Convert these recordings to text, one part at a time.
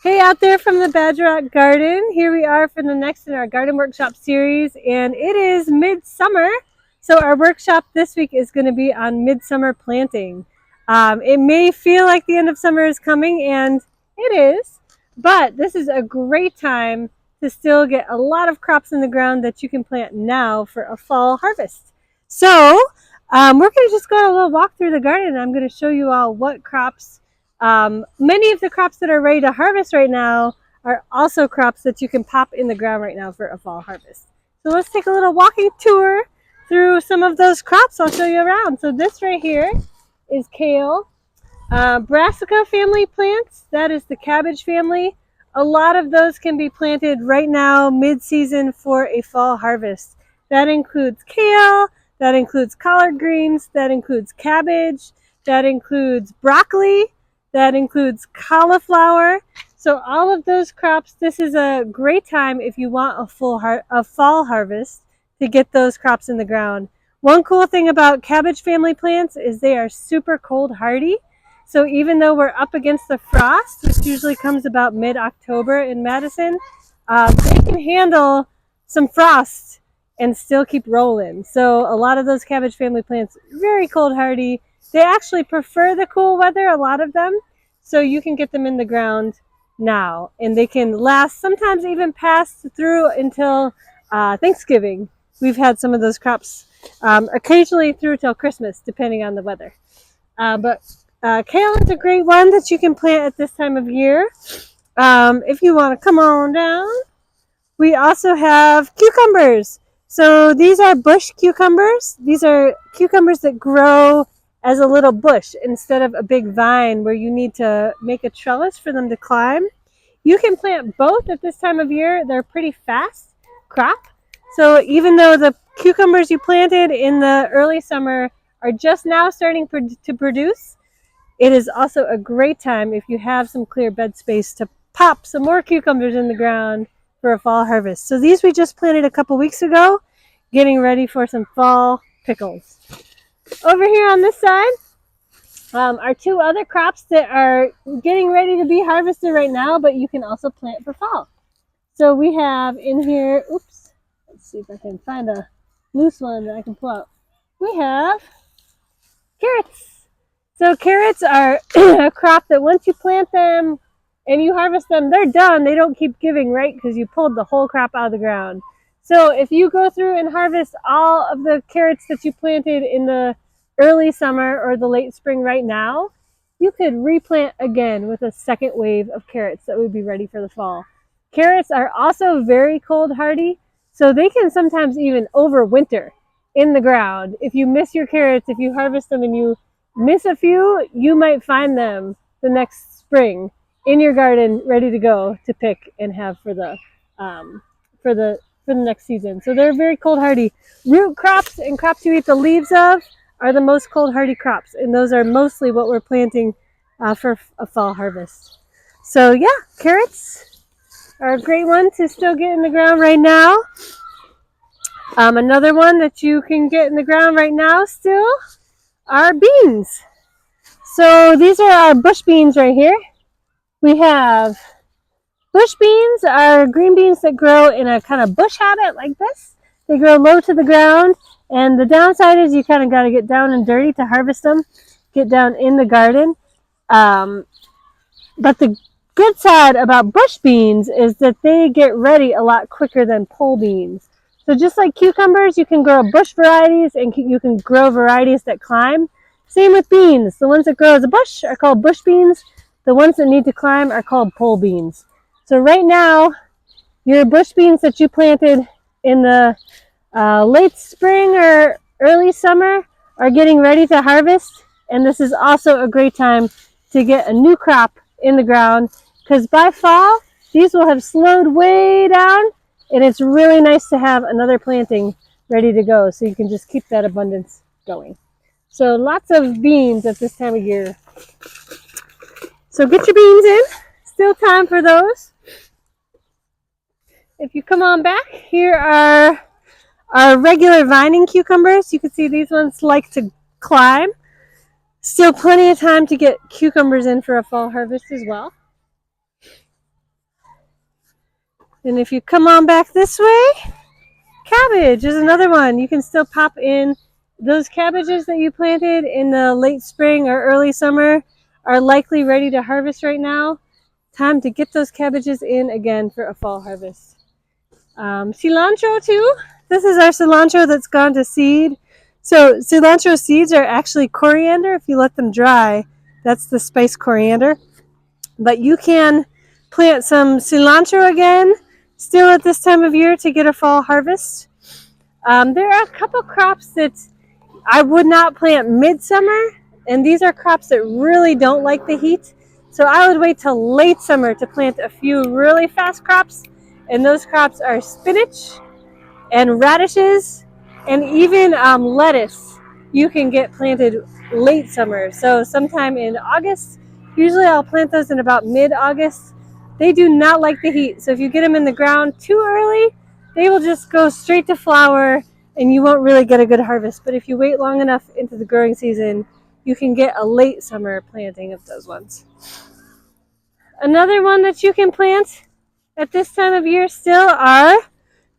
Hey out there from the Badger Rock Garden. Here we are for the next in our garden workshop series, and it is midsummer. So our workshop this week is going to be on midsummer planting. It may feel like the end of summer is coming, and it is, but this is a great time to still get a lot of crops in the ground that you can plant now for a fall harvest. So we're going to just go on a little walk through the garden. I'm going to show you all what crops. Many of the crops that are ready to harvest right now are also crops that you can pop in the ground right now for a fall harvest. So let's take a little walking tour through some of those crops. I'll show you around. So this right here is kale. Brassica family plants, that is the cabbage family. A lot of those can be planted right now mid-season for a fall harvest. That includes kale, that includes collard greens, that includes cabbage, that includes broccoli, that includes cauliflower. So all of those crops, this is a great time if you want a fall harvest to get those crops in the ground. One cool thing about cabbage family plants is they are super cold hardy. So even though we're up against the frost, which usually comes about mid-October in Madison, they can handle some frost and still keep rolling. So a lot of those cabbage family plants, very cold hardy. They actually prefer the cool weather, a lot of them, so you can get them in the ground now, and they can last, sometimes even pass through until Thanksgiving. We've had some of those crops occasionally through till Christmas, depending on the weather. But kale is a great one that you can plant at this time of year. If you want to come on down, we also have cucumbers. So these are bush cucumbers. These are cucumbers that grow as a little bush instead of a big vine where you need to make a trellis for them to climb. You can plant both at this time of year. They're pretty fast crop. So even though the cucumbers you planted in the early summer are just now starting to produce, it is also a great time if you have some clear bed space to pop some more cucumbers in the ground for a fall harvest. So these we just planted a couple weeks ago, getting ready for some fall pickles. Over here on this side are two other crops that are getting ready to be harvested right now, but you can also plant for fall. So we have in here, oops, let's see if I can find a loose one that I can pull out. We have carrots. So carrots are a crop that once you plant them and you harvest them, they're done. They don't keep giving, right? Because you pulled the whole crop out of the ground. So if you go through and harvest all of the carrots that you planted in the early summer or the late spring right now, you could replant again with a second wave of carrots that would be ready for the fall. Carrots are also very cold hardy, so they can sometimes even overwinter in the ground. If you miss your carrots, if you harvest them and you miss a few, you might find them the next spring in your garden ready to go to pick and have for the next season. So they're very cold hardy. Root crops and crops you eat the leaves of are the most cold hardy crops, and those are mostly what we're planting for a fall harvest. So yeah, carrots are a great one to still get in the ground right now. Another one that you can get in the ground right now still are beans. So these are our bush beans right here. We have bush beans are green beans that grow in a kind of bush habit like this. They grow low to the ground, and the downside is you kind of got to get down and dirty to harvest them, get down in the garden. But the good side about bush beans is that they get ready a lot quicker than pole beans. So just like cucumbers, you can grow bush varieties and you can grow varieties that climb. Same with beans. The ones that grow as a bush are called bush beans. The ones that need to climb are called pole beans. So right now, your bush beans that you planted in the late spring or early summer are getting ready to harvest. And this is also a great time to get a new crop in the ground, because by fall, these will have slowed way down, and it's really nice to have another planting ready to go so you can just keep that abundance going. So lots of beans at this time of year. So get your beans in. Still time for those. If you come on back, here are our regular vining cucumbers. You can see these ones like to climb. Still plenty of time to get cucumbers in for a fall harvest as well. And if you come on back this way, cabbage is another one. You can still pop in those cabbages that you planted in the late spring or early summer are likely ready to harvest right now. Time to get those cabbages in again for a fall harvest. Cilantro too. This is our cilantro that's gone to seed. So cilantro seeds are actually coriander. If you let them dry, that's the spice coriander. But you can plant some cilantro again still at this time of year to get a fall harvest. There are a couple crops that I would not plant midsummer, and these are crops that really don't like the heat. So I would wait till late summer to plant a few really fast crops, and those crops are spinach and radishes and even lettuce. You can get planted late summer, so sometime in August. Usually I'll plant those in about mid-August. They do not like the heat, so if you get them in the ground too early, they will just go straight to flower and you won't really get a good harvest. But if you wait long enough into the growing season, you can get a late summer planting of those ones. Another one that you can plant at this time of year still are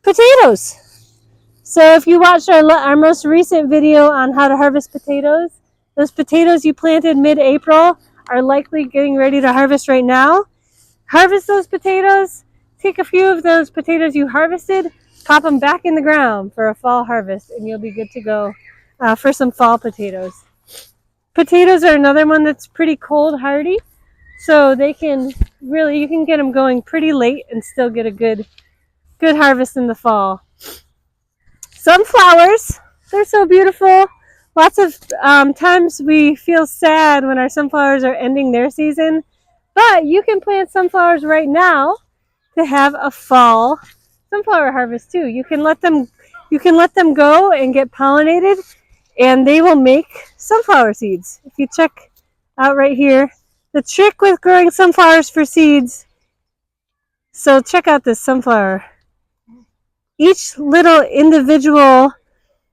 potatoes. So if you watched our most recent video on how to harvest potatoes, those potatoes you planted mid-April are likely getting ready to harvest right now. Harvest those potatoes, take a few of those potatoes you harvested, pop them back in the ground for a fall harvest, and you'll be good to go for some fall potatoes. Potatoes are another one that's pretty cold hardy, so they can really, you can get them going pretty late and still get a good harvest in the fall. Sunflowers, they're so beautiful. Lots of times we feel sad when our sunflowers are ending their season, but you can plant sunflowers right now to have a fall sunflower harvest too. You can let them go and get pollinated, and they will make sunflower seeds. If you check out right here, the trick with growing sunflowers for seeds. So check out this sunflower. Each little individual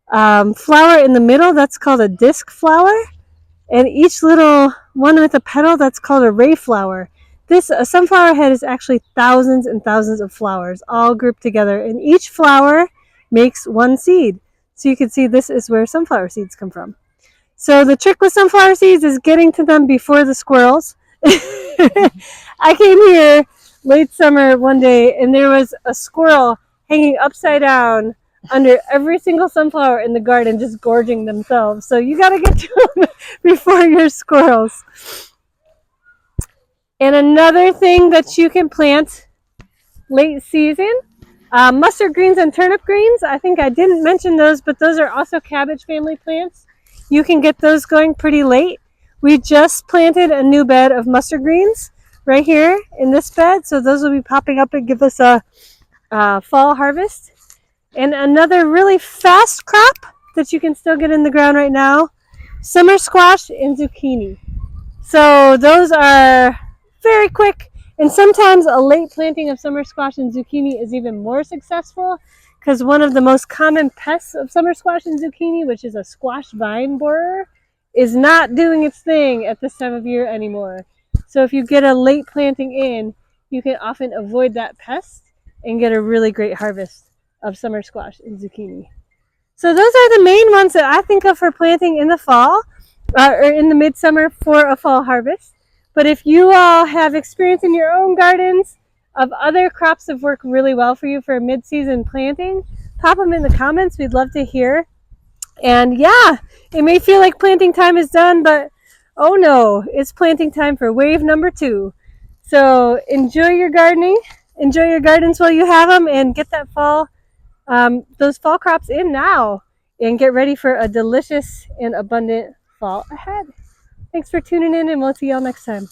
flower in the middle, that's called a disc flower, and each little one with a petal, that's called a ray flower. A sunflower head is actually thousands and thousands of flowers all grouped together, and each flower makes one seed. So you can see this is where sunflower seeds come from. So the trick with sunflower seeds is getting to them before the squirrels. I came here late summer one day and there was a squirrel hanging upside down under every single sunflower in the garden, just gorging themselves. So you got to get to them before your squirrels. And another thing that you can plant late season, mustard greens and turnip greens. I think I didn't mention those, but those are also cabbage family plants. You can get those going pretty late. We just planted a new bed of mustard greens right here in this bed, so those will be popping up and give us a fall harvest. And another really fast crop that you can still get in the ground right now, summer squash and zucchini. So those are very quick, and sometimes a late planting of summer squash and zucchini is even more successful, because one of the most common pests of summer squash and zucchini, which is a squash vine borer, is not doing its thing at this time of year anymore. So if you get a late planting in, you can often avoid that pest and get a really great harvest of summer squash and zucchini. So those are the main ones that I think of for planting in the fall or in the midsummer for a fall harvest. But if you all have experience in your own gardens of other crops that work really well for you for mid-season planting, pop them in the comments. We'd love to hear. And yeah, it may feel like planting time is done, but oh no, it's planting time for wave number 2. So enjoy your gardening, enjoy your gardens while you have them, and get that fall, those fall crops in now, and get ready for a delicious and abundant fall ahead. Thanks for tuning in, and we'll see y'all next time.